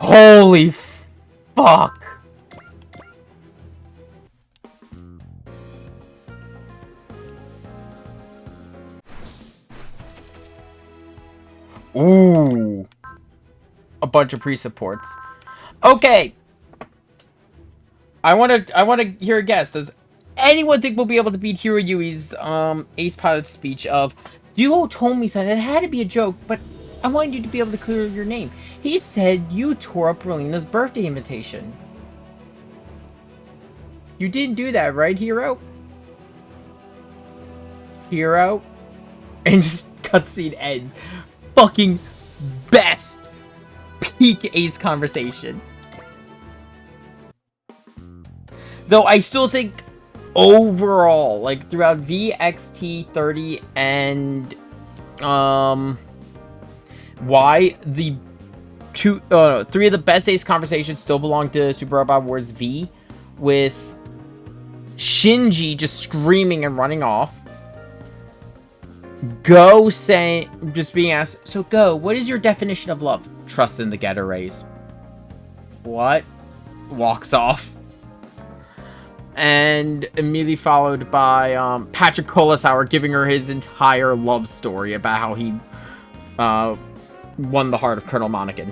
Holy fuck. Ooh. A bunch of pre-supports. Okay. I wanna hear a guess. Does anyone think we'll be able to beat Hiro Yui's Ace Pilot speech of Duo told me something that had to be a joke, but I wanted you to be able to clear your name. He said you tore up Relina's birthday invitation. You didn't do that, right, Hiro? Hiro? And just cutscene ends. Fucking best peak Ace conversation. Though I still think overall, like throughout VXT 30 and Y, the three of the best Ace conversations still belong to Super Robot Wars V, with Shinji just screaming and running off. Go saying, just being asked, so Go, what is your definition of love? Trust in the Getter Rays. What? Walks off. And immediately followed by Patrick Kolesauer giving her his entire love story about how he won the heart of Colonel Monacan.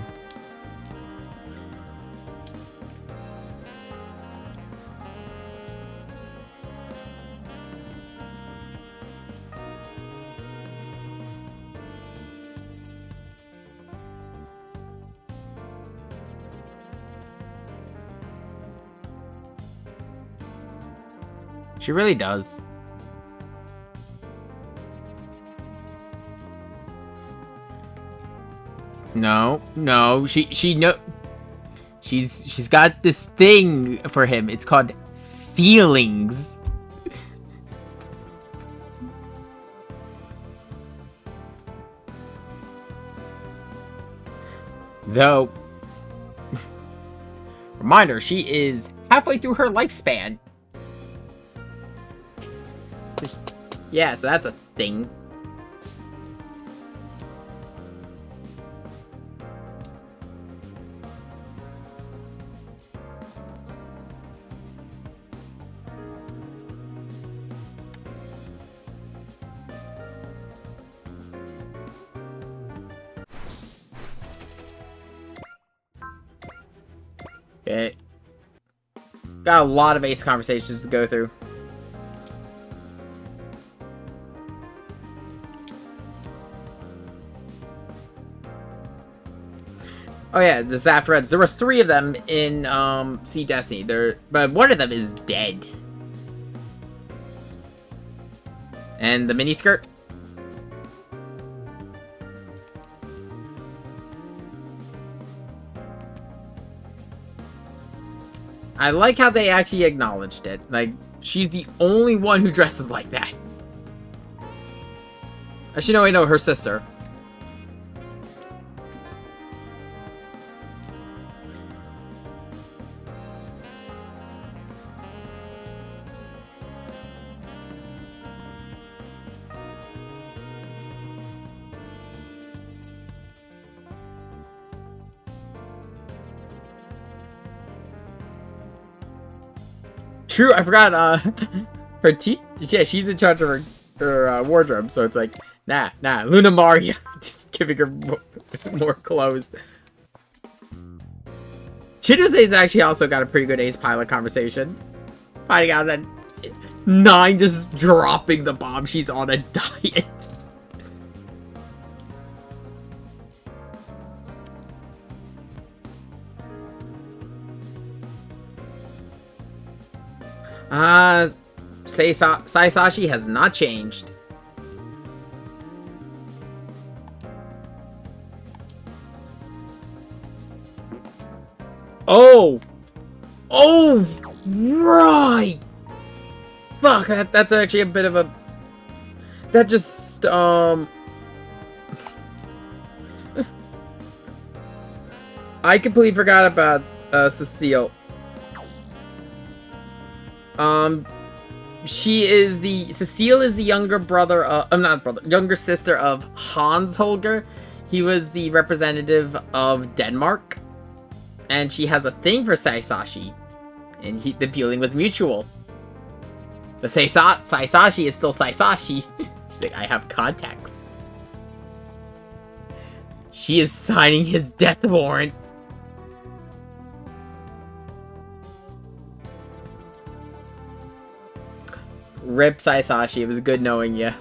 She really does. No, she's got this thing for him. It's called feelings. Though, reminder, she is halfway through her lifespan. Yeah, so that's a thing. Okay. Got a lot of Ace conversations to go through. Oh yeah, the Zaft Reds. There were 3 of them in Sea Destiny. But one of them is dead. And the miniskirt. I like how they actually acknowledged it. Like, she's the only one who dresses like that. Actually, no, I know her sister. True, I forgot, her yeah, she's in charge of her wardrobe, so it's like, nah, Luna Maria, just giving her more clothes. Chiduse's actually also got a pretty good Ace Pilot conversation. Finding out that 9 just dropping the bomb, she's on a diet. Saisashi has not changed. Oh, right. Fuck, that's actually a bit of a... That just, I completely forgot about, Cecile. Cecile is the younger brother of, younger sister of Hans Holger. He was the representative of Denmark. And she has a thing for Saisashi. And the feeling was mutual. The Saisashi is still Saisashi. She's like, I have contacts. She is signing his death warrant. Rip Saisashi, it was good knowing you.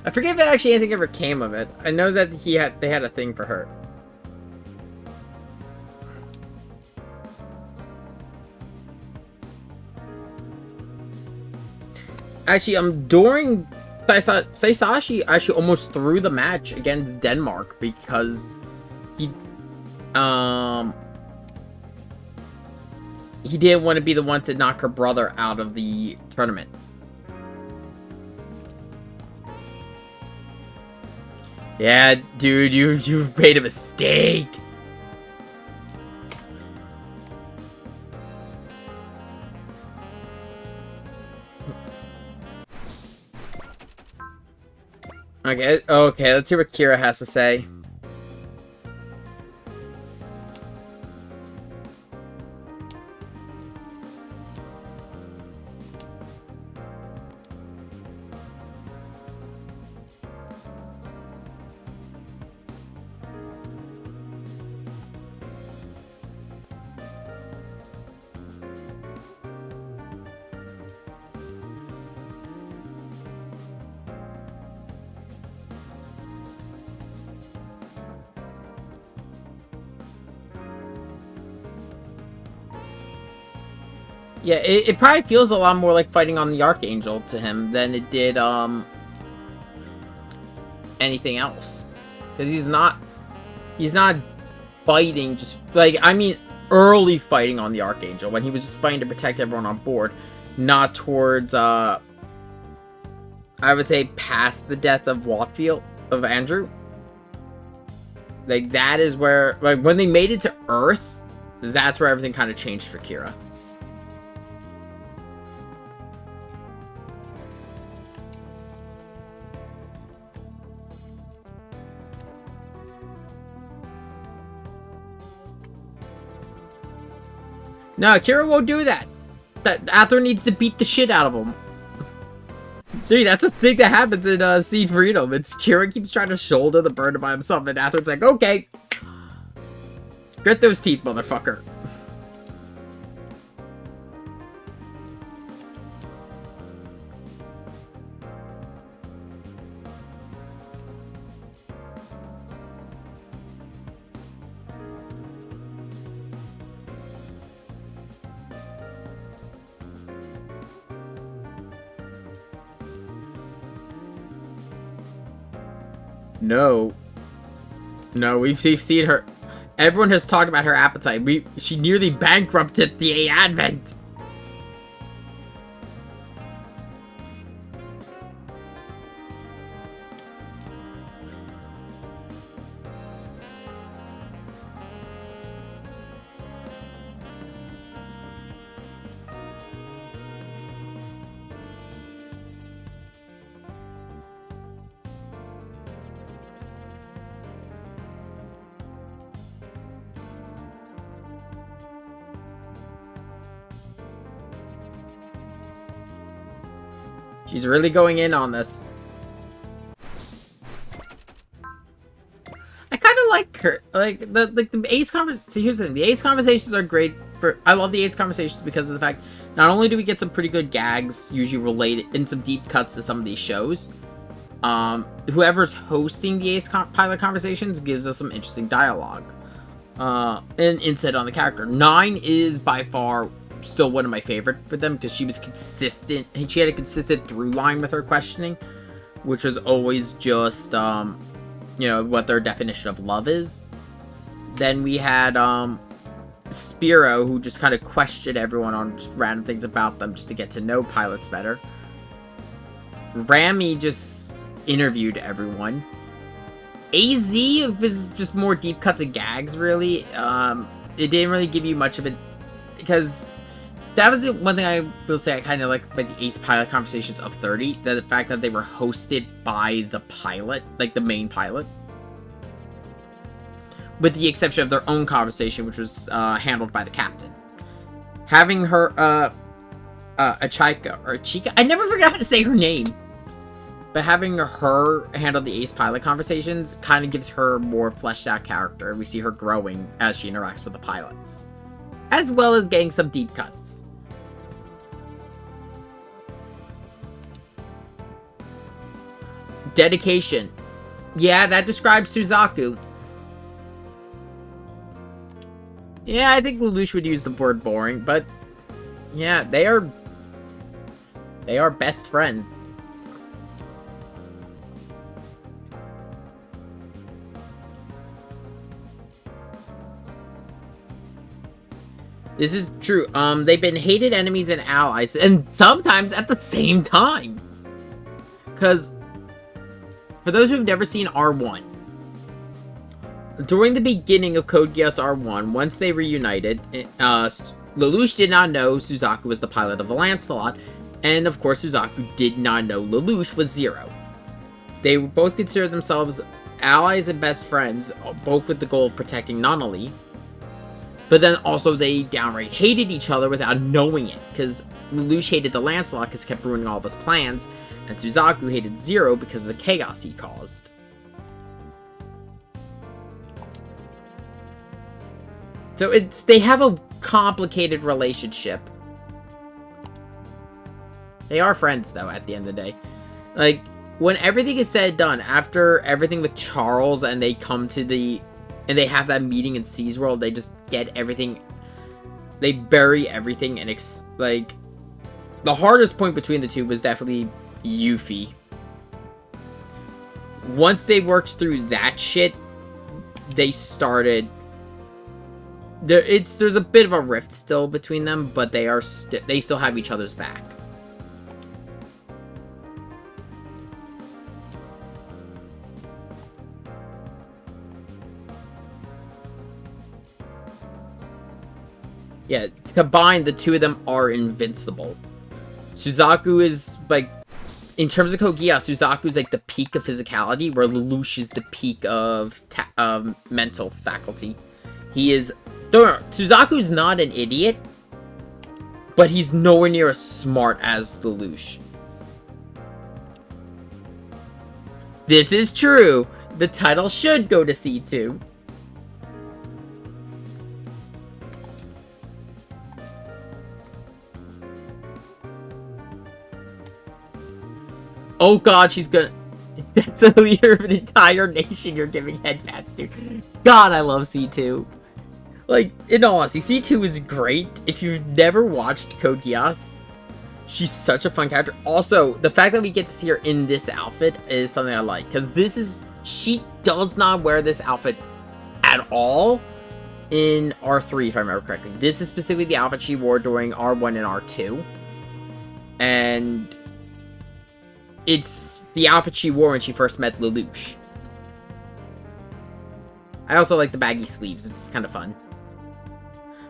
I forget if actually anything ever came of it. I know that they had a thing for her. Actually, during Saisashi actually almost threw the match against Denmark because he didn't want to be the one to knock her brother out of the tournament. Yeah, dude, you made a mistake. Okay, let's hear what Kira has to say. Yeah, it probably feels a lot more like fighting on the Archangel to him than it did, anything else. Because he's not fighting just, like, I mean, early fighting on the Archangel, when he was just fighting to protect everyone on board, not towards, I would say past the death of Andrew. Like, that is where, like, when they made it to Earth, that's where everything kind of changed for Kira. No, Kira won't do that. Aether needs to beat the shit out of him. Dude, that's a thing that happens in Seed Freedom. It's Kira keeps trying to shoulder the burden by himself, and Aether's like, okay. Grit those teeth, motherfucker. No. No, we've seen her. Everyone has talked about her appetite. She nearly bankrupted the Advent. She's really going in on this. I kind of like her. Like the Ace conversations. Here's the thing: the Ace conversations are great for. I love the Ace conversations because of the fact not only do we get some pretty good gags, usually related, and some deep cuts to some of these shows. Whoever's hosting the Ace pilot conversations gives us some interesting dialogue, and insight on the character. 9 is by far still one of my favorite for them because she was consistent and she had a consistent through line with her questioning, which was always just you know, what their definition of love is. Then we had Spiro, who just kind of questioned everyone on just random things about them just to get to know pilots better. Rami just interviewed everyone. AZ was just more deep cuts and gags, really. It didn't really give you much of it because that was the one thing I will say I kind of like by the Ace Pilot Conversations of 30, that the fact that they were hosted by the pilot, like the main pilot. With the exception of their own conversation, which was handled by the captain. Having her, Chica, I never forgot how to say her name. But having her handle the Ace Pilot Conversations kind of gives her more fleshed out character. We see her growing as she interacts with the pilots. As well as getting some deep cuts. Dedication. Yeah, that describes Suzaku. Yeah, I think Lelouch would use the word boring, but yeah, they are best friends. This is true. They've been hated enemies and allies, and sometimes at the same time. Because, for those who've never seen R1, during the beginning of Code Geass R1, once they reunited, Lelouch did not know Suzaku was the pilot of the Lancelot, and of course Suzaku did not know Lelouch was Zero. They both considered themselves allies and best friends, both with the goal of protecting Nunnally. But then also they downright hated each other without knowing it, because Lelouch hated the Lancelot because he kept ruining all of his plans, and Suzaku hated Zero because of the chaos he caused. So they have a complicated relationship. They are friends, though, at the end of the day. Like, when everything is said and done, after everything with Charles and they come to the... and they have that meeting in Seas World, they just get everything... they bury everything and, like... the hardest point between the two was definitely Yuffie. Once they worked through that shit, they started... there's a bit of a rift still between them, but they still have each other's back. Yeah, combined, the two of them are invincible. Suzaku is, like, in terms of Code Geass, Suzaku is, like, the peak of physicality, where Lelouch is the peak of mental faculty. He is... Suzaku's not an idiot, but he's nowhere near as smart as Lelouch. This is true. The title should go to C2. Oh god, she's gonna... That's a leader of an entire nation you're giving headpats to. God, I love C2. Like, in all honesty, C2 is great. If you've never watched Code Geass, she's such a fun character. Also, the fact that we get to see her in this outfit is something I like. Because this is... she does not wear this outfit at all in R3, if I remember correctly. This is specifically the outfit she wore during R1 and R2. And... it's the outfit she wore when she first met Lelouch. I also like the baggy sleeves. It's kind of fun.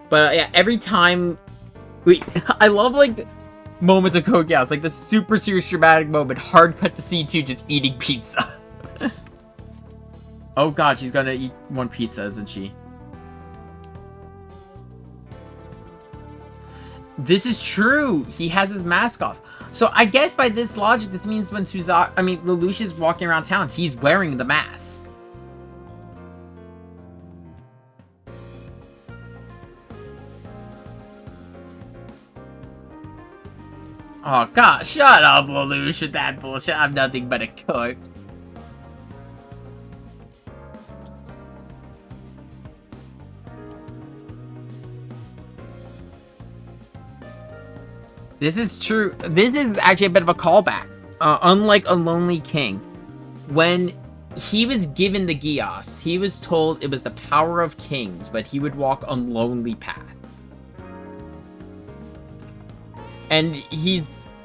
But yeah, every time... I love, like, moments of Code Geass. Like, the super serious dramatic moment. Hard cut to C2 just eating pizza. Oh god, she's gonna eat one pizza, isn't she? This is true! He has his mask off. So I guess by this logic, this means when Lelouch is walking around town, he's wearing the mask. Oh god, shut up, Lelouch, with that bullshit. I'm nothing but a corpse. This is true. This is actually a bit of a callback. Unlike A Lonely King, when he was given the Geass, he was told it was the power of kings, but he would walk a lonely path. And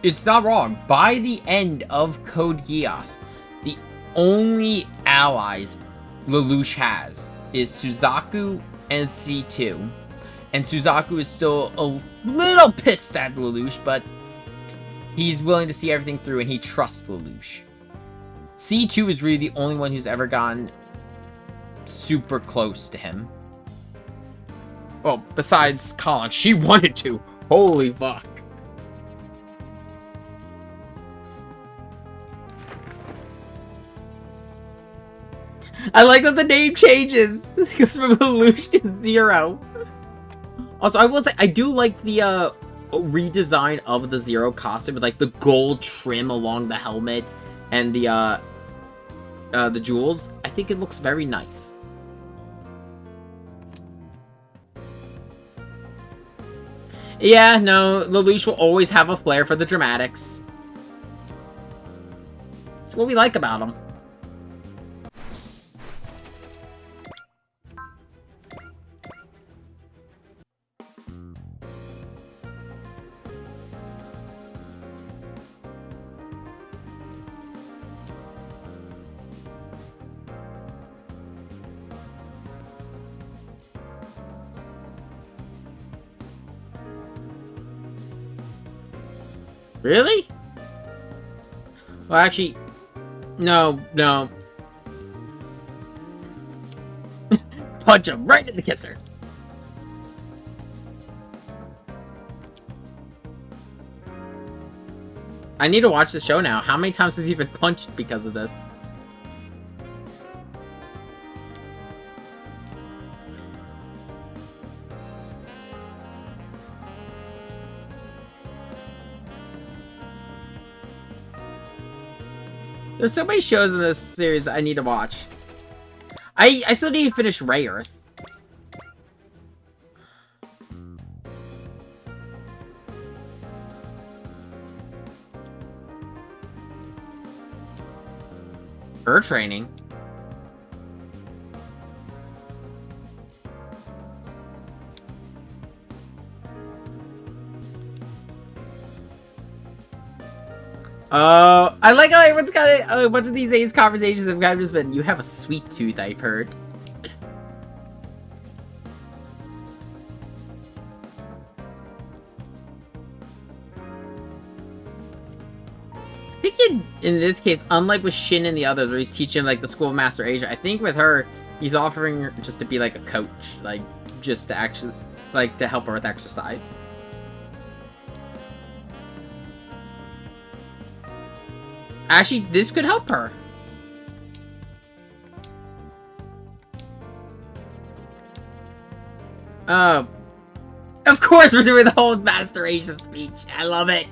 it's not wrong. By the end of Code Geass, the only allies Lelouch has is Suzaku and C2. And Suzaku is still a little pissed at Lelouch, but he's willing to see everything through, and he trusts Lelouch. C2 is really the only one who's ever gotten super close to him. Well, besides Colin, she wanted to. Holy fuck. I like that the name changes. It goes from Lelouch to Zero. Also, I will say, I do like the redesign of the Zero costume with like the gold trim along the helmet and the jewels. I think it looks very nice. Yeah, no, Lelouch will always have a flair for the dramatics. That's what we like about him. Really? Well, actually, no. Punch him right in the kisser. I need to watch the show now. How many times has he been punched because of this? There's so many shows in this series that I need to watch. I still need to finish Ray Earth. Her training. I like how everyone's got a bunch of these days conversations have kind of just been, you have a sweet tooth, I've heard. I think in this case, unlike with Shin and the others, where he's teaching like the School of Master Asia, I think with her, he's offering her just to be like a coach, like just to actually, like to help her with exercise. Actually, this could help her. Of course we're doing the whole Master Asia speech. I love it.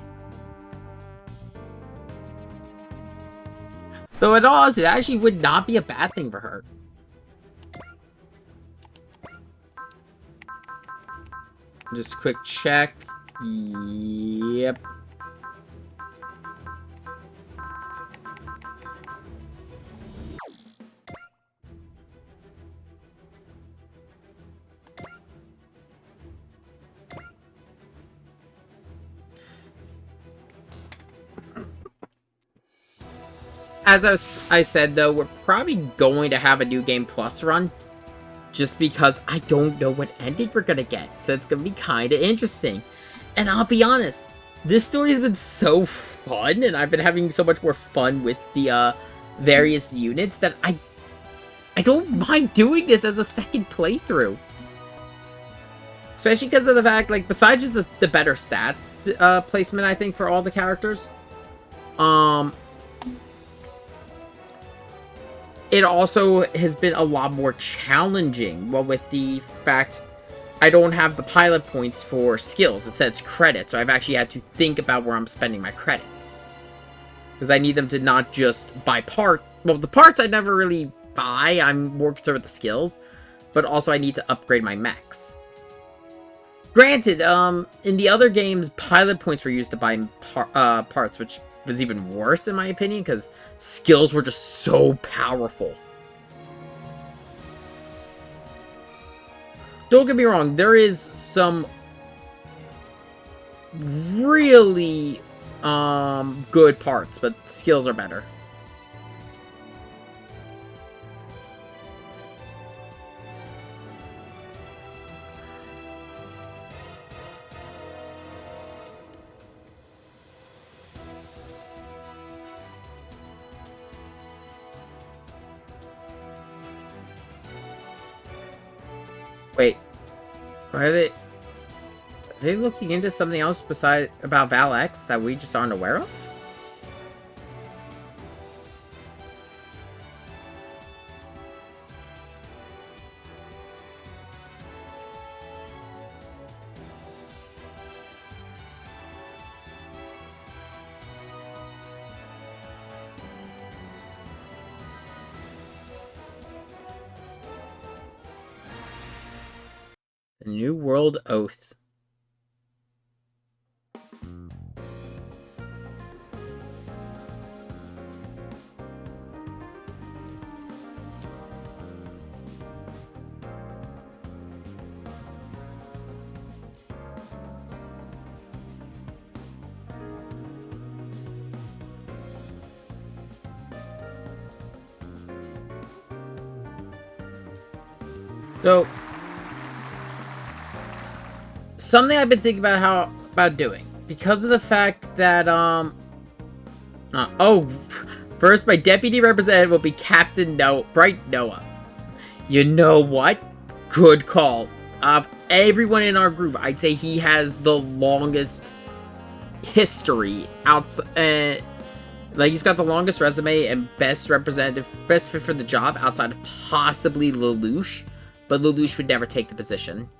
Though in all honesty, it actually would not be a bad thing for her. Just a quick check. Yep. As I said, though, we're probably going to have a New Game Plus run. Just because I don't know what ending we're going to get. So it's going to be kind of interesting. And I'll be honest, this story has been so fun. And I've been having so much more fun with the various units that I don't mind doing this as a second playthrough. Especially because of the fact, like, besides just the better stat placement, I think, for all the characters. It also has been a lot more challenging. Well, with the fact I don't have the pilot points for skills. It says credits, so I've actually had to think about where I'm spending my credits. Because I need them to not just buy part. Well, the parts I never really buy. I'm more concerned with the skills. But also I need to upgrade my mechs. Granted, in the other games, pilot points were used to buy parts, which was even worse in my opinion, because skills were just so powerful. Don't get me wrong, there is some really good parts, but skills are better. Are they looking into something else beside about Val X that we just aren't aware of? The New World Oath. So, something I've been thinking about doing, because of the fact that first my deputy representative will be Captain Bright Noah. You know what? Good call. Of everyone in our group, I'd say he has the longest history outside. Like, he's got the longest resume and best fit for the job outside of possibly Lelouch. But Lelouch would never take the position.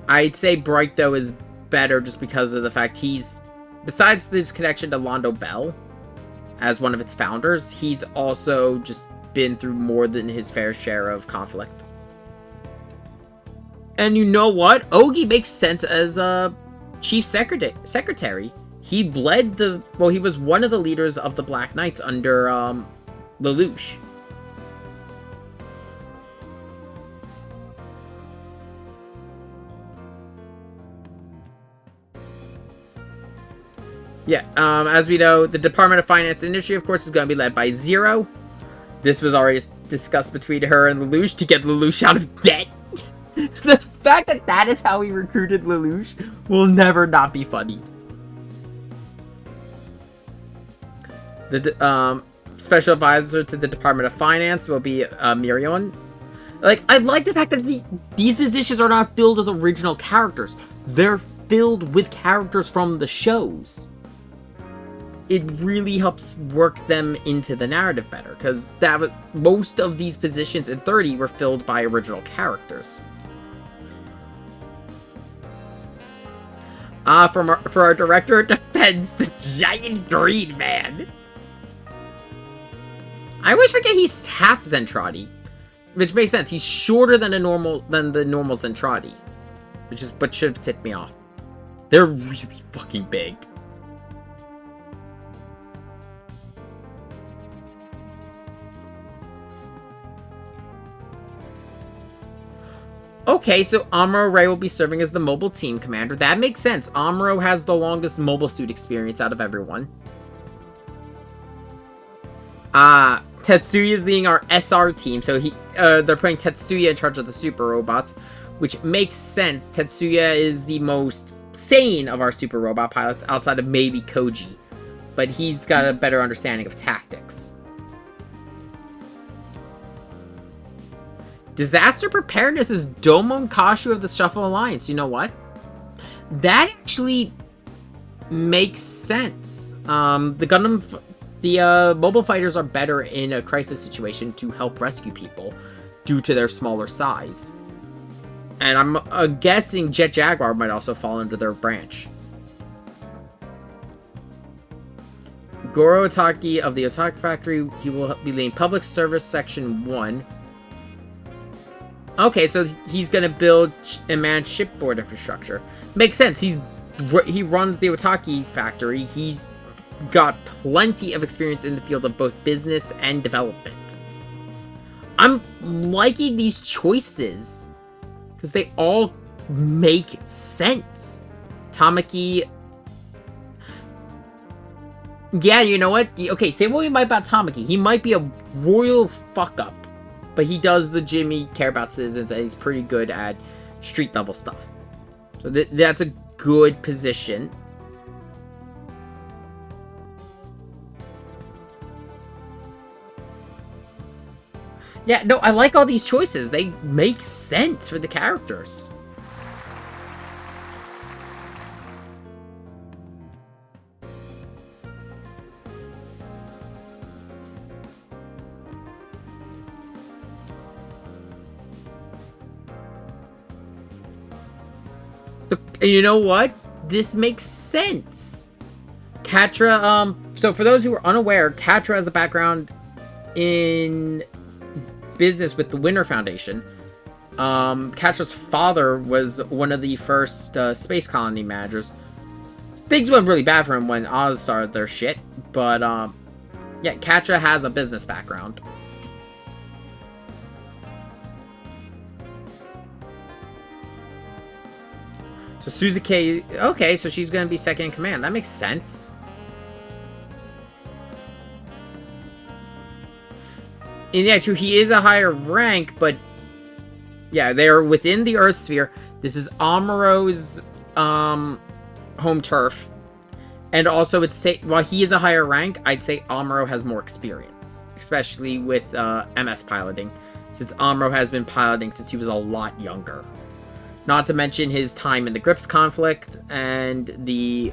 I'd say Bright, though, is better just because of the fact he's, besides this connection to Londo Bell as one of its founders, he's also just been through more than his fair share of conflict. And you know what? Ogi makes sense as a chief secretary. He was one of the leaders of the Black Knights under Lelouch. Yeah, as we know, the Department of Finance and Industry, of course, is going to be led by Zero. This was already discussed between her and Lelouch to get Lelouch out of debt. The fact that that is how he recruited Lelouch will never not be funny. The special advisor to the Department of Finance will be Mirion. Like, I like the fact that these positions are not filled with original characters. They're filled with characters from the shows. It really helps work them into the narrative better, because most of these positions in 30 were filled by original characters. For our director of defense, the giant green man. I always forget he's half Zentradi, which makes sense. He's shorter than the normal Zentradi, but should have tipped me off. They're really fucking big. Okay, so Amuro Ray will be serving as the mobile team commander. That makes sense. Amuro has the longest mobile suit experience out of everyone. Tetsuya is leading our SR team, so they're putting Tetsuya in charge of the super robots, which makes sense. Tetsuya is the most sane of our super robot pilots, outside of maybe Koji, but he's got a better understanding of tactics. Disaster preparedness is Domon Kashu of the Shuffle Alliance. You know what? That actually makes sense. The mobile fighters are better in a crisis situation to help rescue people due to their smaller size. And I'm guessing Jet Jaguar might also fall under their branch. Goro Otaki of the Otaki Factory, he will be leading Public Service Section 1. Okay, so he's gonna build and manage shipboard infrastructure. Makes sense. He runs the Otaki factory. He's got plenty of experience in the field of both business and development. I'm liking these choices because they all make sense. Tamaki. Yeah, you know what? Okay, say what we might about Tamaki. He might be a royal fuck up. But he does legitimately care about citizens, and he's pretty good at street level stuff. So that's a good position. Yeah, no, I like all these choices. They make sense for the characters. And you know what? This makes sense. Catra, so for those who are unaware, Catra has a background in business with the Winter Foundation. Catra's father was one of the first space colony managers. Things went really bad for him when Oz started their shit, but yeah, Catra has a business background. So Suzuki, okay, so she's gonna be second in command. That makes sense. And yeah, true, he is a higher rank, but yeah, they're within the Earth sphere. This is Amuro's home turf. And also, while he is a higher rank, I'd say Amuro has more experience, especially with MS piloting, since Amuro has been piloting since he was a lot younger. Not to mention his time in the Grips conflict and the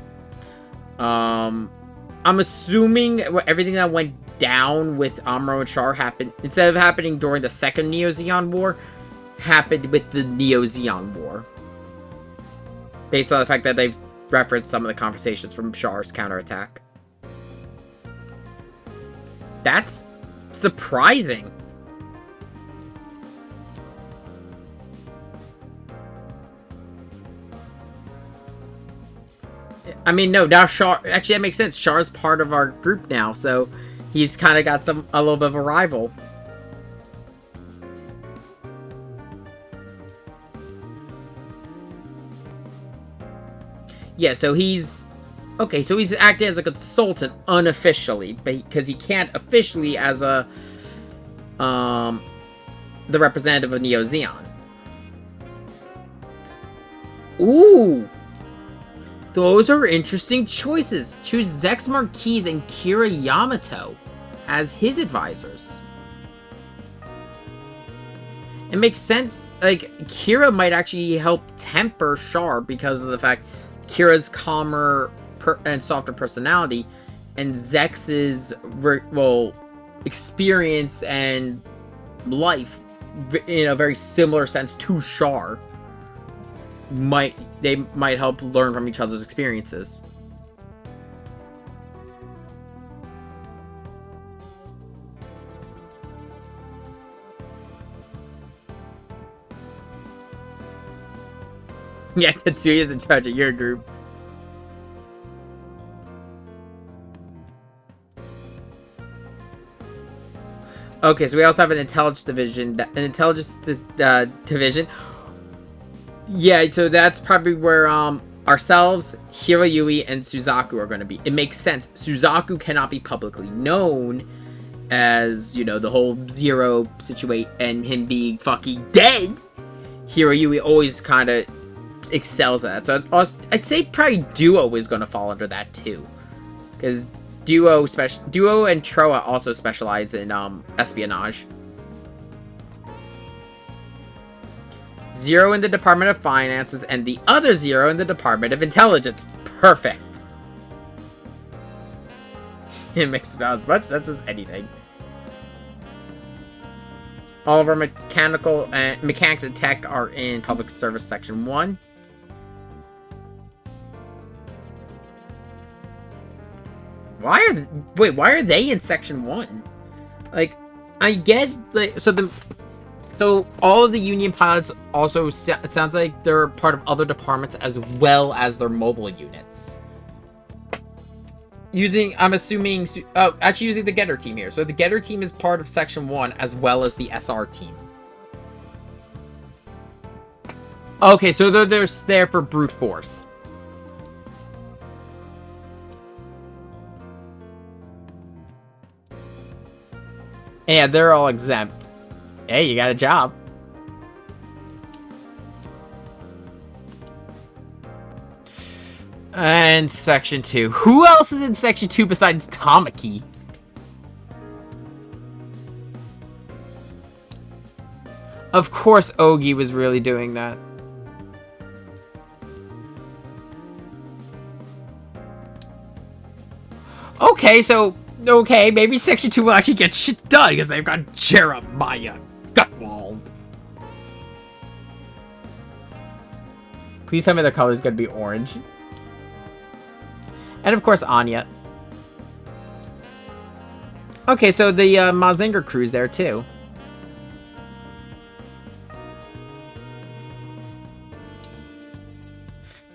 I'm assuming everything that went down with Amuro and Char happened, instead of happening during the second Neo-Zeon War, happened with the Neo-Zeon War. Based on the fact that they've referenced some of the conversations from Char's counterattack. That's surprising. I mean, no, now Char... Actually, that makes sense. Char's part of our group now, so he's kind of got a little bit of a rival. Yeah, so he's... Okay, so he's acting as a consultant unofficially, because he can't officially as a... the representative of Neo-Zeon. Ooh! Those are interesting choices. Choose Zex Marquise and Kira Yamato as his advisors. It makes sense. Like, Kira might actually help temper Char because of the fact Kira's calmer and softer personality, and Zex's, experience and life in a very similar sense to Char. They might help learn from each other's experiences. Yeah, Tetsuya's in charge of your group. Okay, so we also have an intelligence division. Division. Yeah, so that's probably where ourselves, Hiroyui, and Suzaku are going to be. It makes sense. Suzaku cannot be publicly known as, you know, the whole Zero situation and him being fucking dead. Hiroyui always kind of excels at that. So I'd say probably Duo is going to fall under that too. Because Duo and Troa also specialize in espionage. Zero in the Department of Finances, and the other Zero in the Department of Intelligence. Perfect. It makes about as much sense as anything. All of our mechanics and tech are in Public Service Section 1. Why are they in Section 1? Like, I get, like, so all of the Union pilots also, it sounds like they're part of other departments as well as their mobile units. I'm assuming, actually using the Getter team here. So the Getter team is part of Section 1 as well as the SR team. Okay, so they're there for brute force. Yeah, they're all exempt. Hey, you got a job. And Section 2. Who else is in Section 2 besides Tamaki? Of course Ogi was really doing that. Okay, so... Okay, maybe Section 2 will actually get shit done because they've got Jeremiah Gutwald. Please tell me their color's gonna be orange. And of course, Anya. Okay, so the Mazinger crew's there too.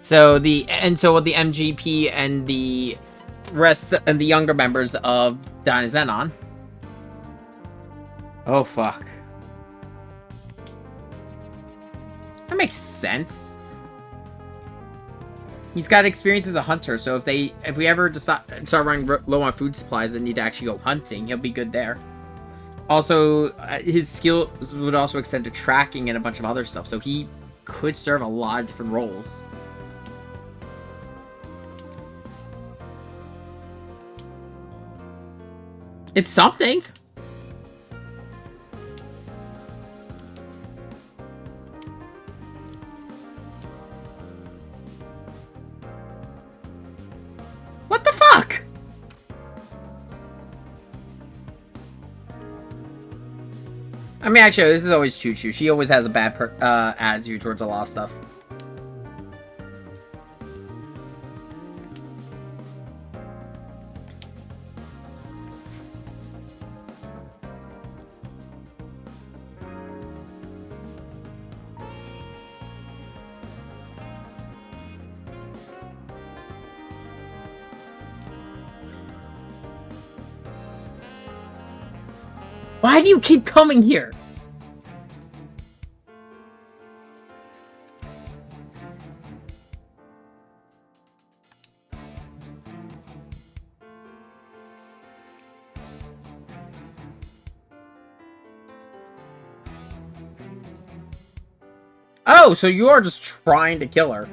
So the MGP and the rest and the younger members of Dynazenon. Oh fuck. That makes sense. He's got experience as a hunter, so if we ever start running low on food supplies and need to actually go hunting, he'll be good there. Also, his skills would also extend to tracking and a bunch of other stuff, so he could serve a lot of different roles. It's something. What the fuck? I mean, actually, this is always Choo Choo. She always has a bad attitude towards a lot of stuff. Why do you keep coming here? Oh, so you are just trying to kill her.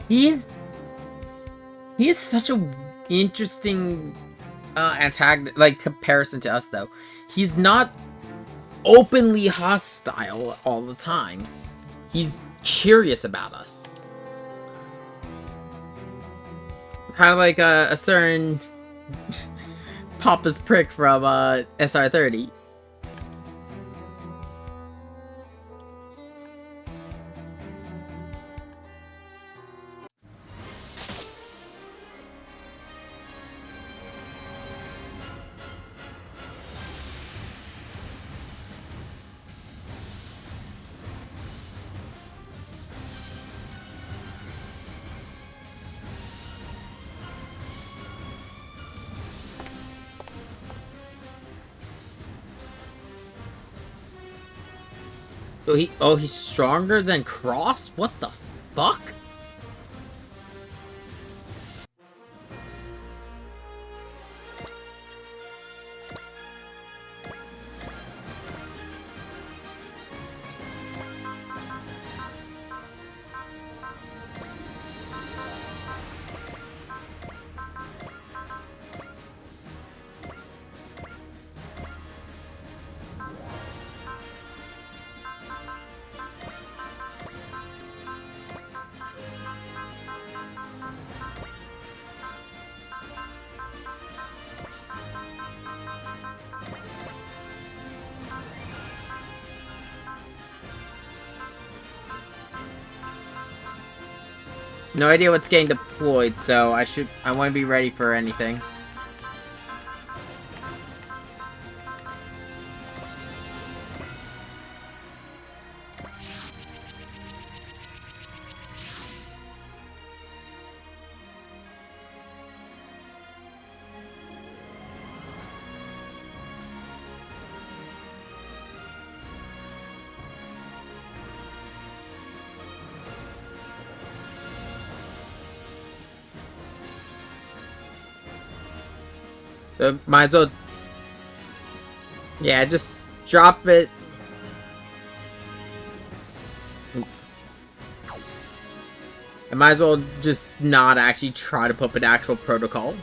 He is such a interesting antagonist, like, comparison to us, though. He's not openly hostile all the time. He's curious about us. Kind of like a certain Papa's prick from SR30. So he's stronger than Cross? What the fuck? No idea what's getting deployed, so I want to be ready for anything. Might as well... Yeah, just drop it. might as well just not actually try to put up an actual protocol.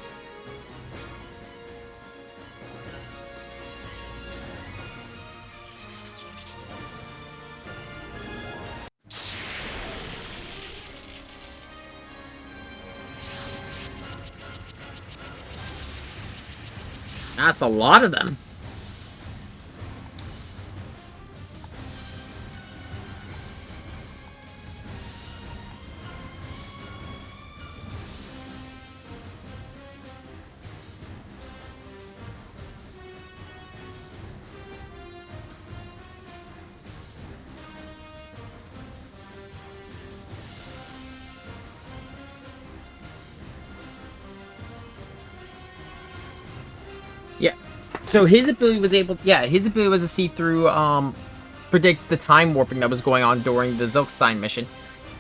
That's a lot of them. Yeah. So his ability was to see through, predict the time warping that was going on during the Zilkstein mission,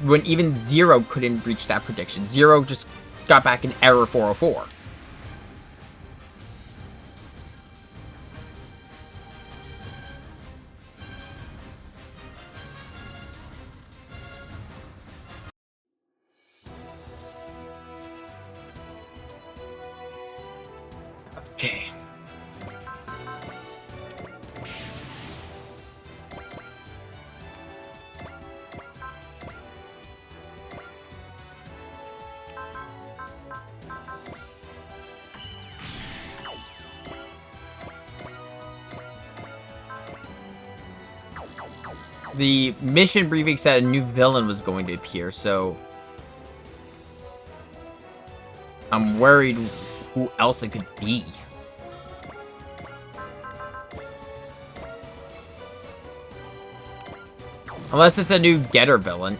when even Zero couldn't reach that prediction. Zero just got back an error 404. Okay. The mission briefing said a new villain was going to appear, so I'm worried who else it could be. Unless it's a new Getter villain.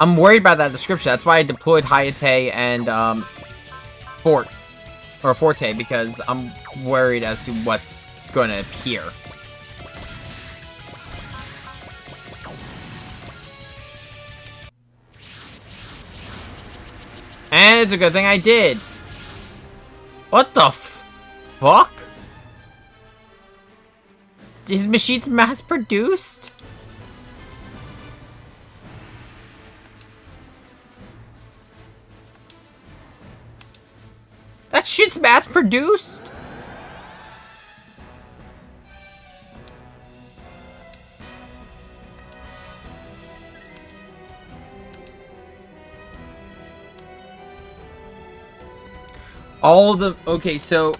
I'm worried about that description. That's why I deployed Hayate and Forte, because I'm worried as to what's gonna appear. And it's a good thing I did. What the fuck? His machine's mass-produced? That shit's mass-produced? All the... Okay, so...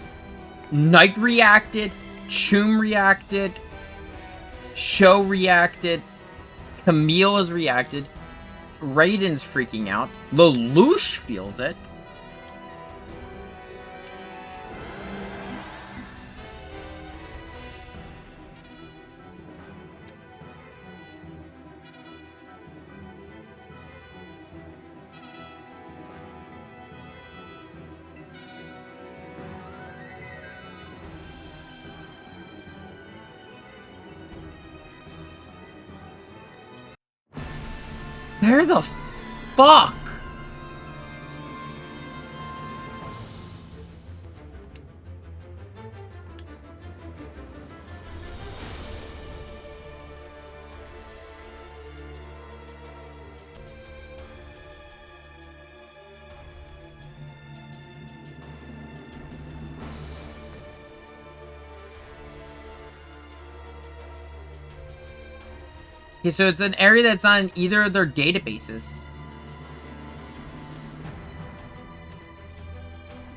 Knight reacted, Chum reacted, Sho reacted, Camille has reacted, Raiden's freaking out, Lelouch feels it. Where the fuck? Okay, so it's an area that's on either of their databases.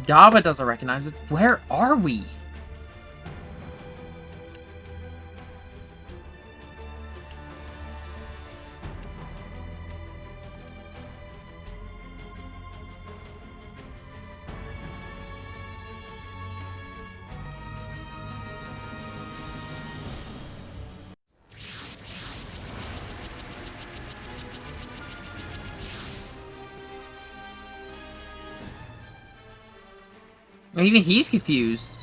Daba doesn't recognize it. Where are we? Even he's confused.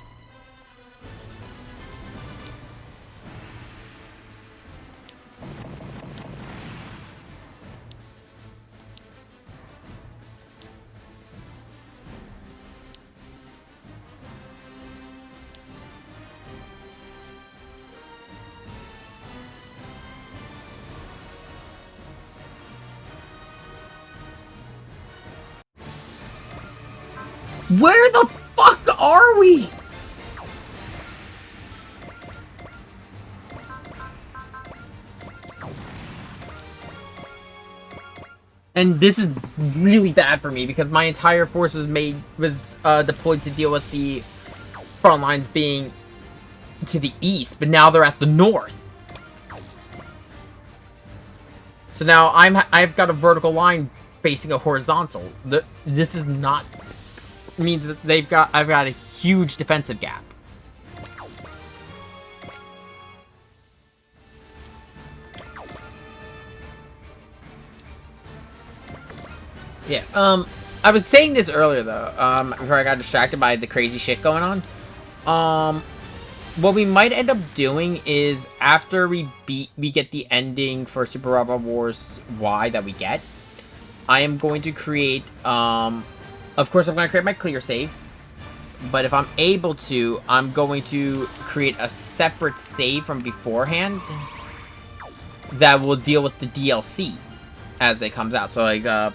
Where the fuck are we? And this is really bad for me because my entire force was deployed to deal with the front lines being to the east, but now they're at the north. So now I've got a vertical line facing a horizontal. This is not means that I've got a huge defensive gap. Yeah, I was saying this earlier though, before I got distracted by the crazy shit going on. What we might end up doing is after we get the ending for Super Robot Wars Y that we get, I am going to create, of course I'm going to create my clear save, but if I'm able to, I'm going to create a separate save from beforehand that will deal with the DLC as it comes out. So like, so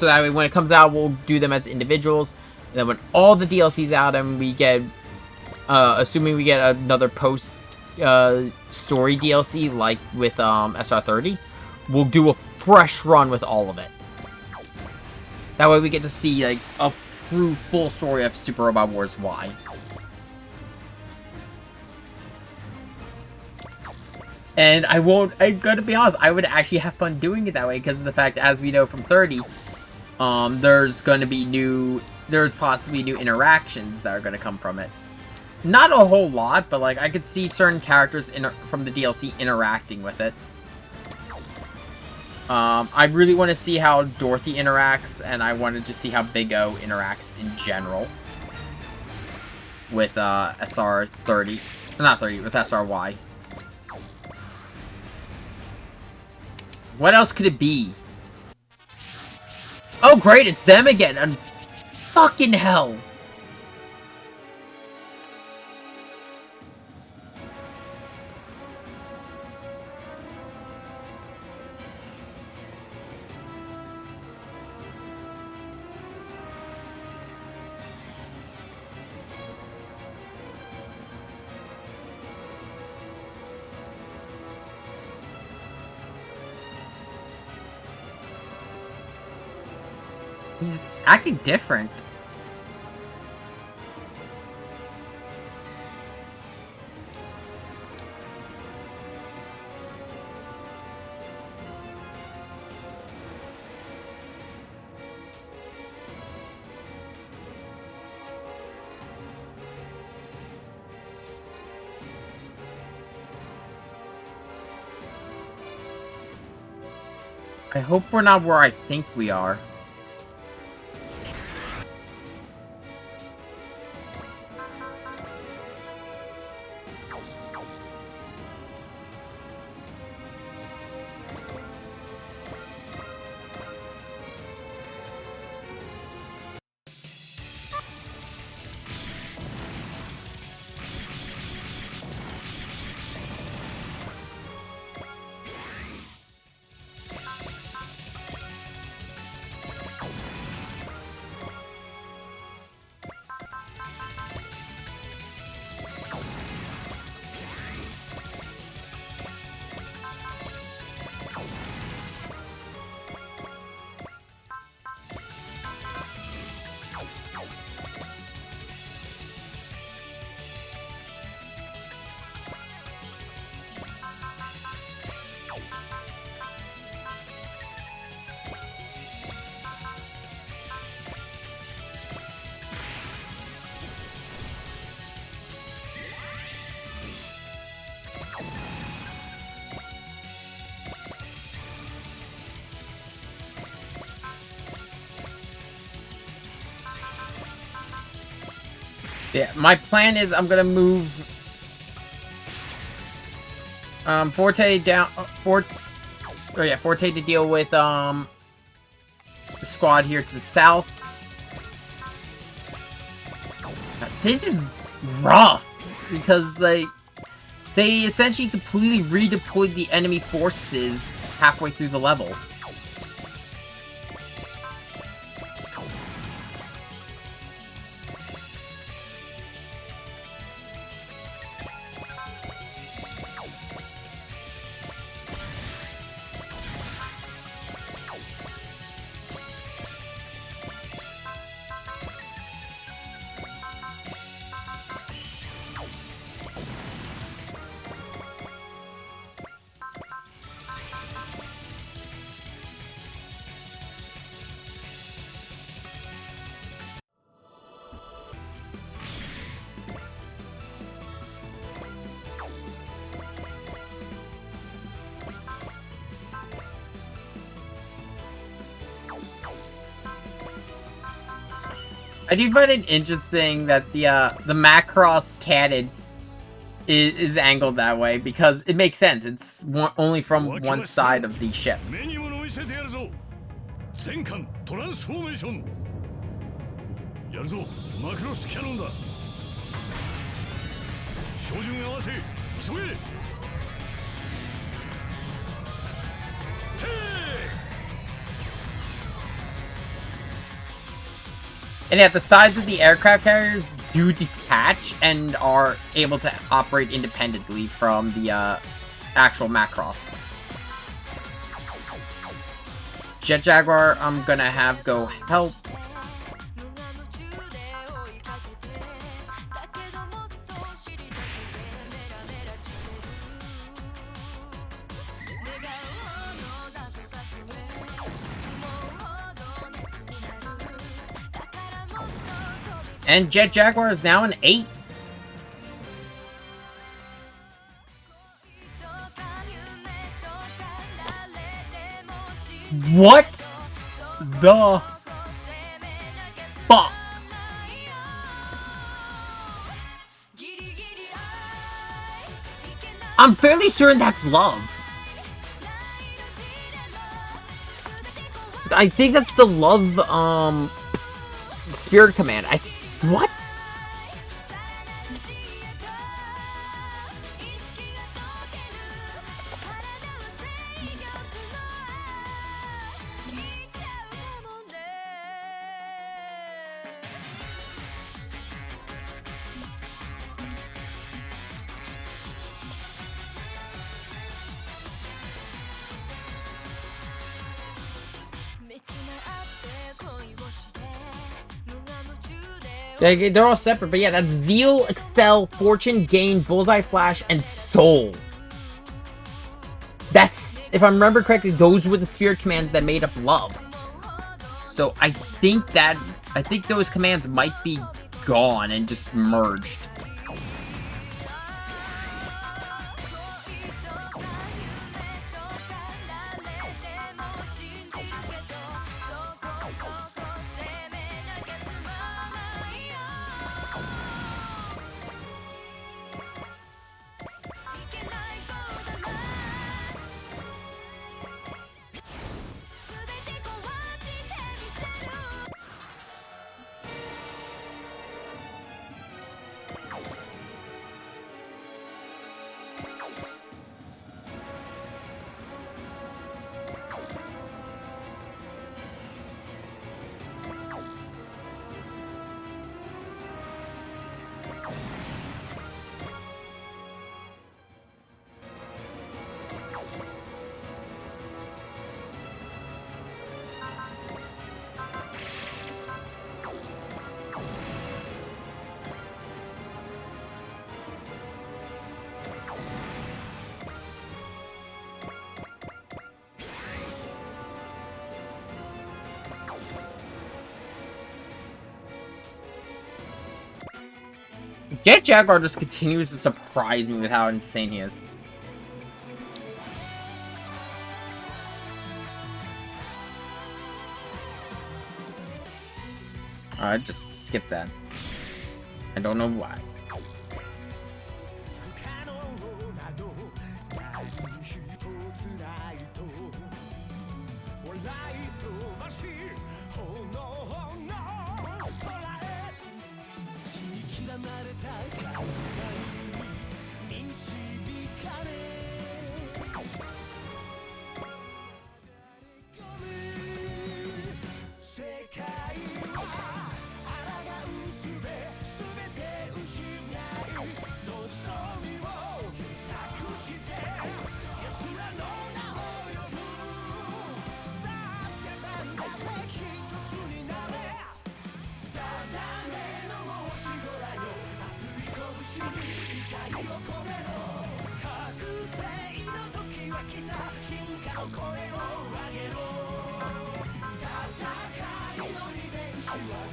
that way when it comes out, we'll do them as individuals, and then when all the DLC's out and we get, assuming we get another post story DLC like with SR30, we'll do a fresh run with all of it. That way we get to see like a true full story of Super Robot Wars Y. And I'm gonna be honest, I would actually have fun doing it that way because of the fact, as we know from 30, there's possibly new interactions that are gonna come from it. Not a whole lot, but like I could see certain characters from the DLC interacting with it. I really want to see how Dorothy interacts, and I want to just see how Big O interacts in general with SR30, not 30, with SRY. What else could it be? Oh great, it's them again! And fucking hell! He's acting different. I hope we're not where I think we are. Yeah, my plan is I'm gonna move Forte down Forte to deal with the squad here to the south. This is rough because they essentially completely redeployed the enemy forces halfway through the level. I do find it interesting that the Macross cannon is angled that way because it makes sense. It's only from one side of the ship. And yet the sides of the aircraft carriers do detach and are able to operate independently from the actual Macross. Jet Jaguar, I'm gonna have go help. And Jet Jaguar is now an ace. What the fuck? I'm fairly certain that's love. I think that's the love, Spirit Command. What? They're all separate, but yeah, that's Zeal, Excel, Fortune, Gain, Bullseye, Flash, and Soul. That's, if I remember correctly, those were the Spirit commands that made up Love. So I think those commands might be gone and just merged. Jet Jaguar just continues to surprise me with how insane he is. Alright, just skip that. I don't know why.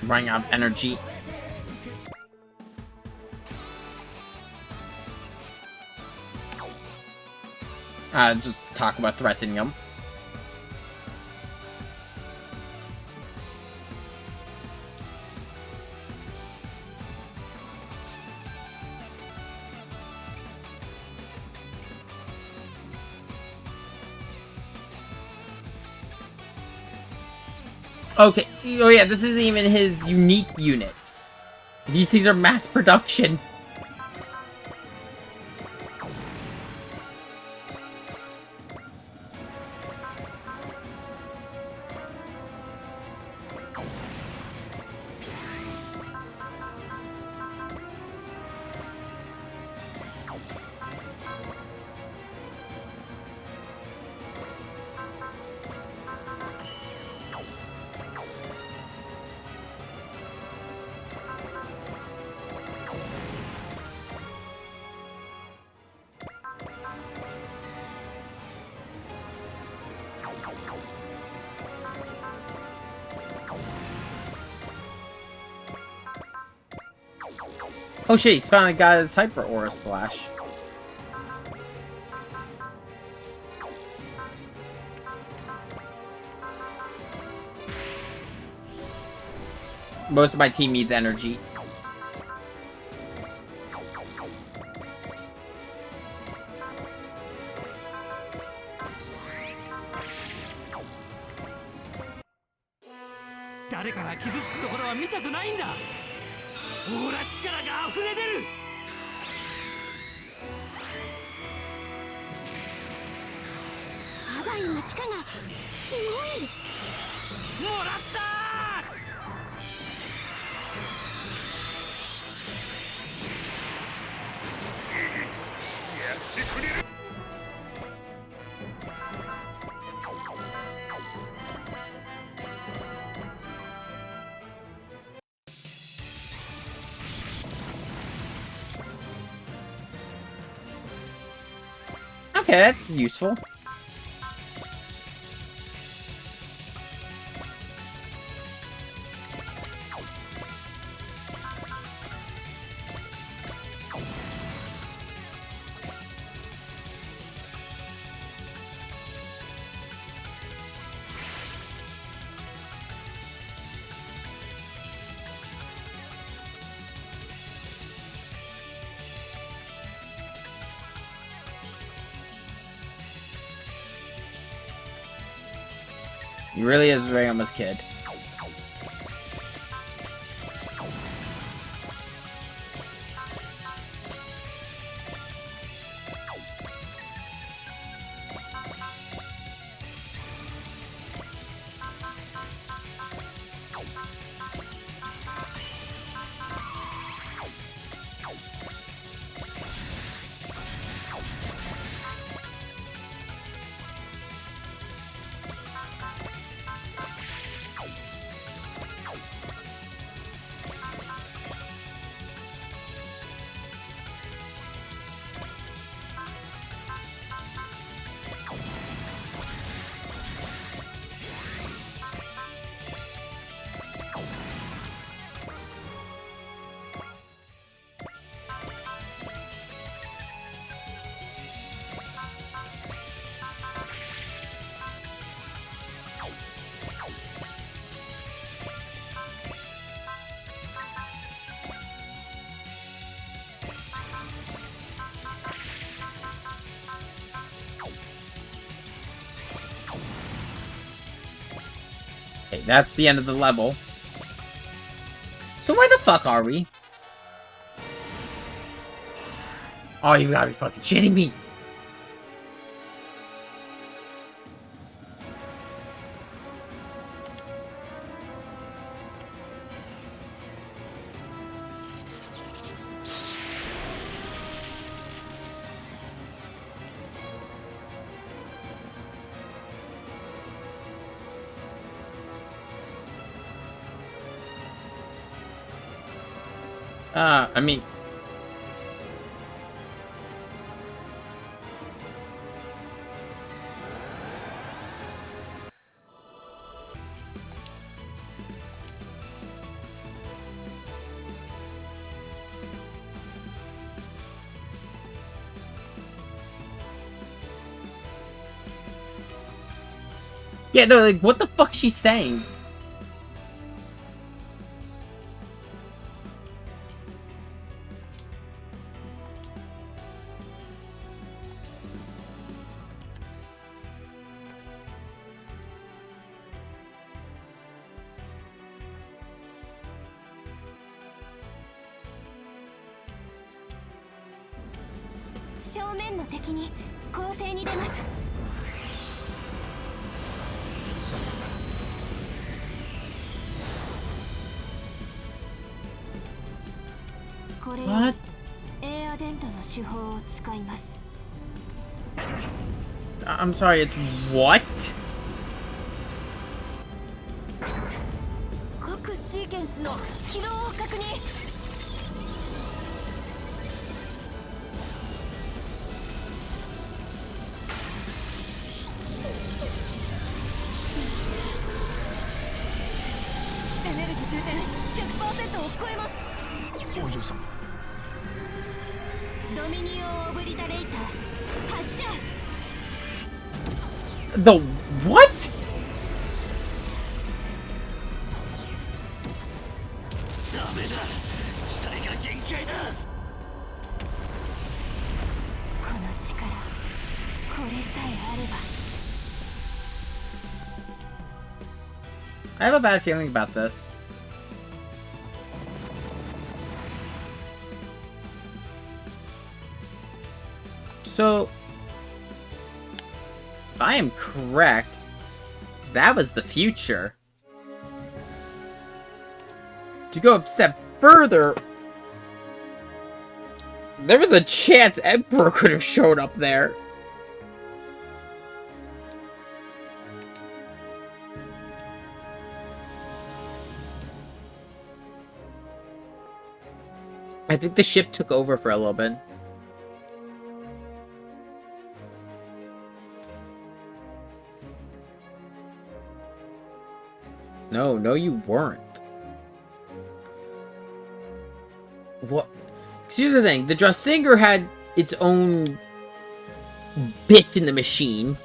Running out of energy. Just talk about threatening him. Okay, oh yeah, this isn't even his unique unit. These things are mass production. Oh shit, he's finally got his Hyper Aura Slash. Most of my team needs energy. Okay, that's useful. He really is Rayama's kid. Okay, that's the end of the level. So where the fuck are we? Oh, you gotta be fucking shitting me. I mean... Yeah, no, like, what the fuck's she saying? What? I'm sorry, it's what? The what? I have a bad feeling about this. So, if I am correct, that was the future. To go a step further, there was a chance Emperor could have showed up there. I think the ship took over for a little bit. No, you weren't. What? Here's the thing. The Drostinger had its own bit in the machine.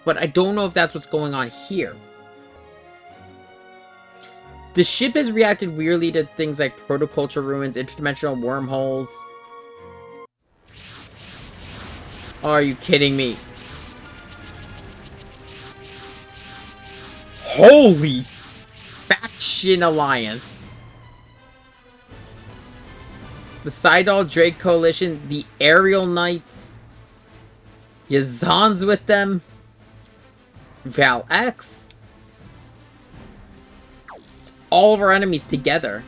But I don't know if that's what's going on here. The ship has reacted weirdly to things like protoculture ruins, interdimensional wormholes. Are you kidding me? Holy faction alliance. It's the Sidal Drake Coalition, the Aerial Knights, Yazan's with them, Val X. It's all of our enemies together.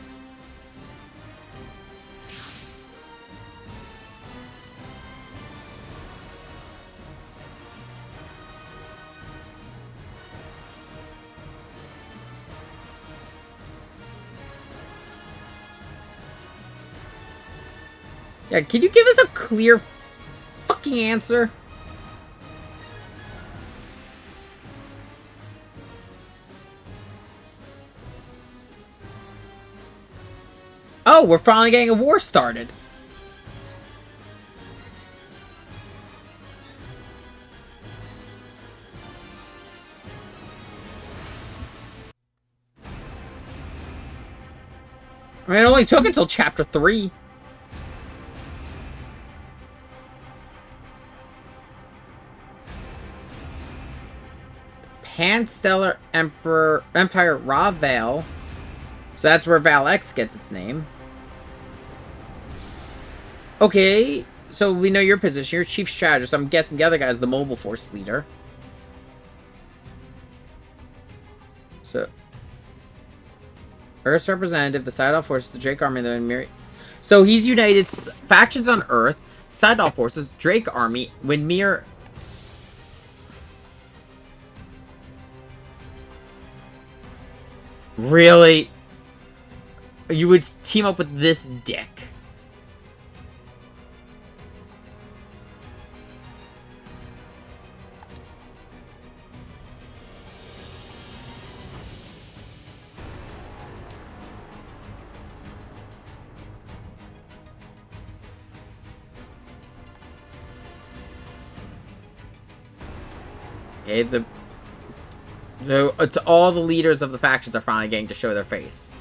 Yeah, can you give us a clear fucking answer? Oh, we're finally getting a war started. I mean, it only took until chapter 3. Pan-Stellar Empire Ravel. So that's where Val X gets its name. Okay, so we know your position. You're chief strategist. So I'm guessing the other guy is the mobile force leader. So, Earth's representative, the Sidal forces, the Drake army, the Mir. So he's united factions on Earth, Sidal forces, Drake army, Windmere. Really? You would team up with this dick? Okay, so it's all the leaders of the factions are finally getting to show their face.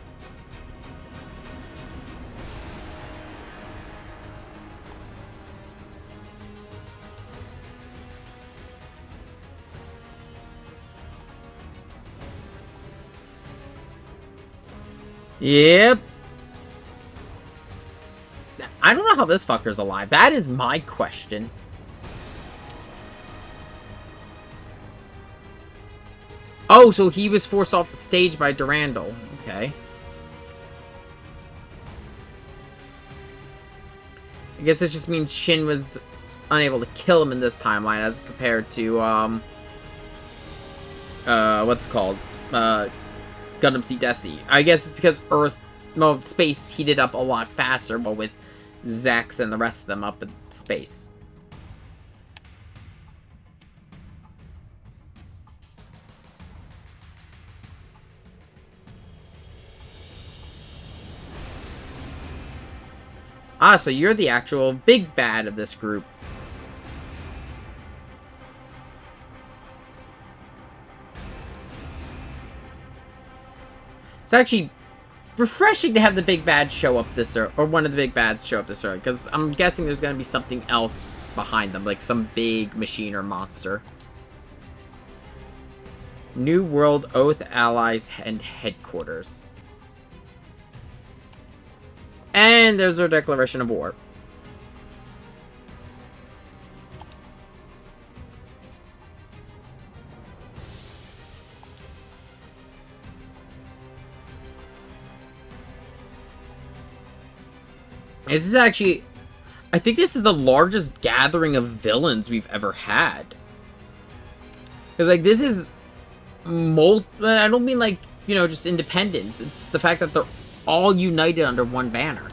Yep. I don't know how this fucker's alive. That is my question. Oh, so he was forced off the stage by Durandal. Okay. I guess this just means Shin was unable to kill him in this timeline as compared to, what's it called? Gundam Seed Desi. I guess it's because space heated up a lot faster, but with Zax and the rest of them up in space. Ah, so you're the actual big bad of this group. It's actually refreshing to have the big bad show up this early, or one of the big bads show up this early, because I'm guessing there's going to be something else behind them, like some big machine or monster. New World Oath Allies and Headquarters. And there's our declaration of war. This is actually... I think this is the largest gathering of villains we've ever had. Because, like, this is... I don't mean, like, you know, just independence. It's the fact that they're all united under one banner.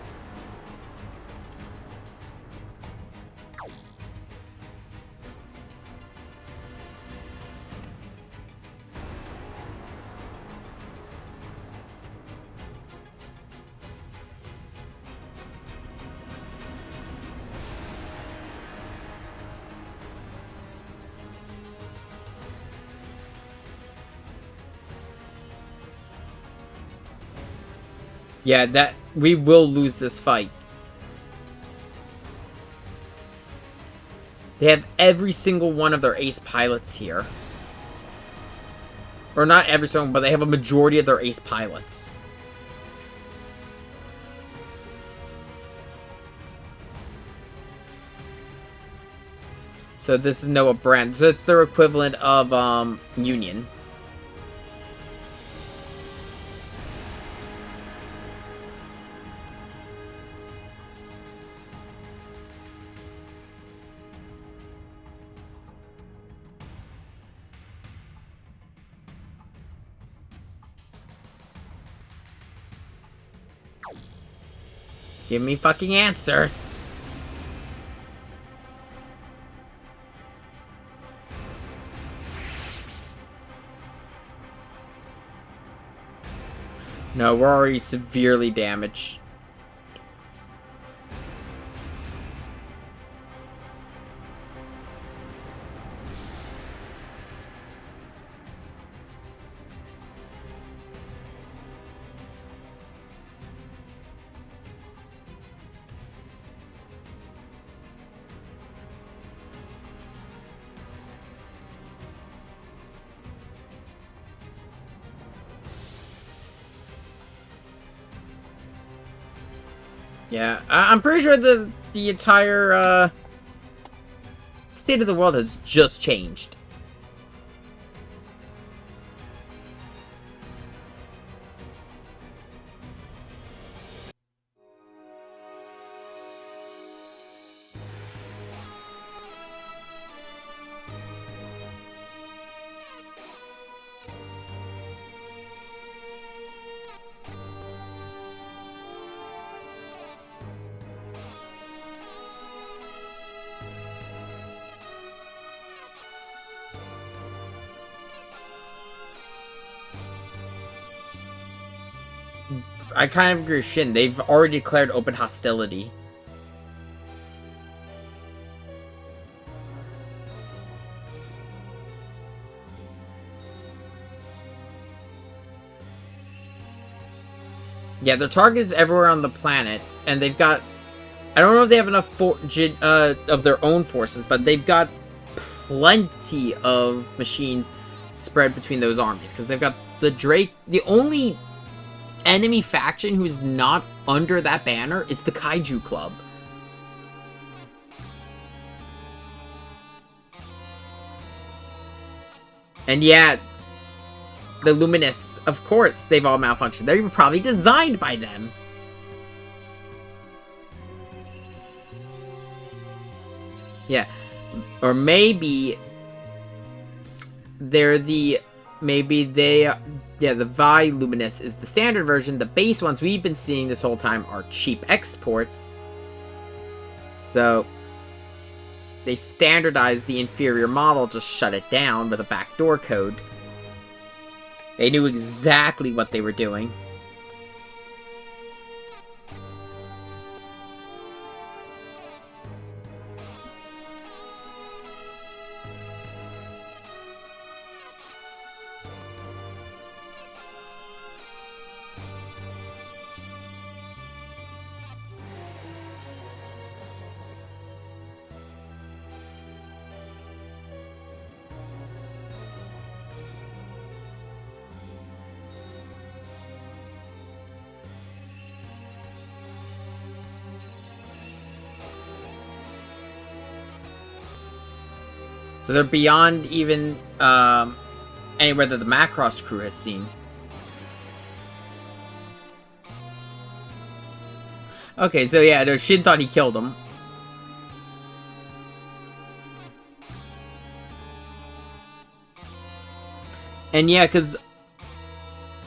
Yeah, that we will lose this fight. They have every single one of their ace pilots here. Or not every single, but they have a majority of their ace pilots. So this is Noah Brand. So it's their equivalent of Union. Give me fucking answers. No, we're already severely damaged. Yeah, I'm pretty sure the entire state of the world has just changed. I kind of agree with Shin. They've already declared open hostility. Yeah, their target is everywhere on the planet, and they've got... I don't know if they have enough of their own forces, but they've got plenty of machines spread between those armies, because they've got the Drake... The only enemy faction who's not under that banner is the Kaiju Club. And yeah, the Luminous, of course, they've all malfunctioned. They're probably designed by them. Yeah. Or maybe they're the... Maybe they... Yeah, the Vi Luminous is the standard version. The base ones we've been seeing this whole time are cheap exports. So they standardized the inferior model, just shut it down with a backdoor code. They knew exactly what they were doing. So they're beyond even anywhere that the Macross crew has seen. Okay, so yeah, no, Shin thought he killed him. And yeah, because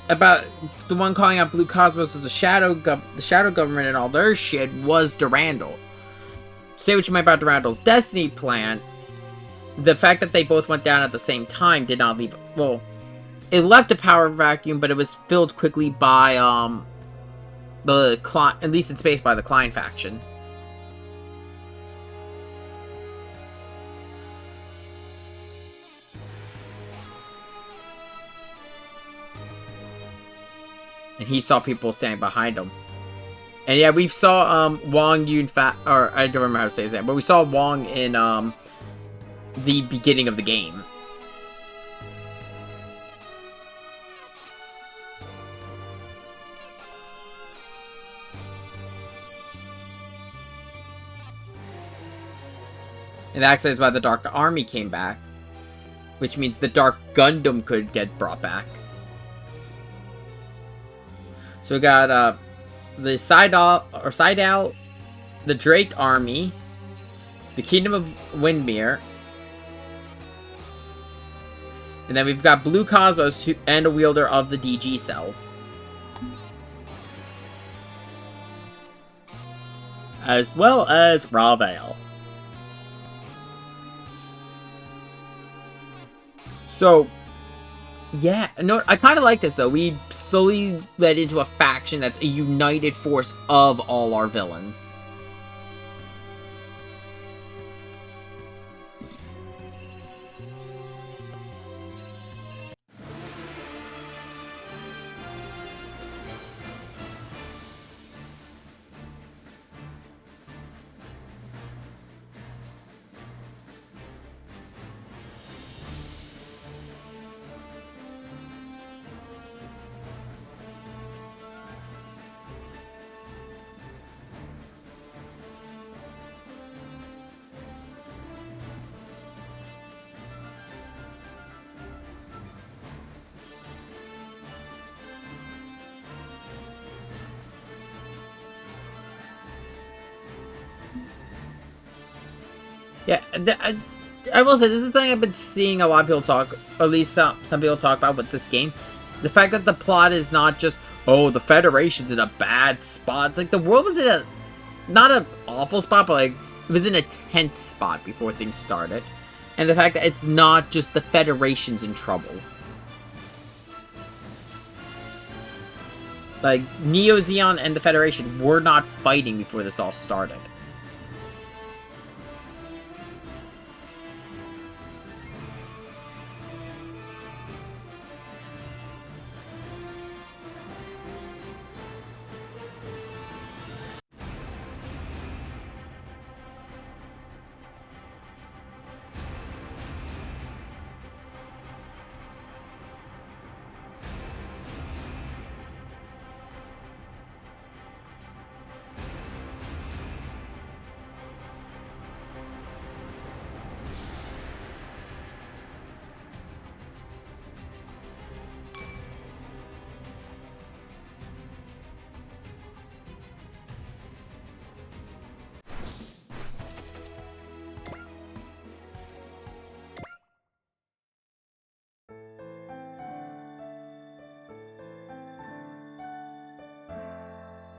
about the one calling out Blue Cosmos as the shadow government and all their shit was Durandal. Say what you might about Durandal's Destiny plan, the fact that they both went down at the same time did not leave... Well, it left a power vacuum, but it was filled quickly by, at least in space, by the Klein faction. And he saw people standing behind him. And yeah, we saw, Wong Yun or I don't remember how to say his name, but we saw Wong in, the beginning of the game. And that's why the Dark Army came back. Which means the Dark Gundam could get brought back. So we got, the Sidal, the Drake Army, the Kingdom of Windmere, and then we've got Blue Cosmos and a wielder of the DG cells. As well as Ravel. So, yeah, no, I kind of like this, though. We slowly led into a faction that's a united force of all our villains. Yeah, I will say, this is the thing I've been seeing a lot of people talk, or at least some people talk about with this game. The fact that the plot is not just, oh, the Federation's in a bad spot. It's like the world was in a, not an awful spot, but like, it was in a tense spot before things started. And the fact that it's not just the Federation's in trouble. Like, Neo Zeon and the Federation were not fighting before this all started.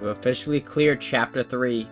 We've officially cleared Chapter 3.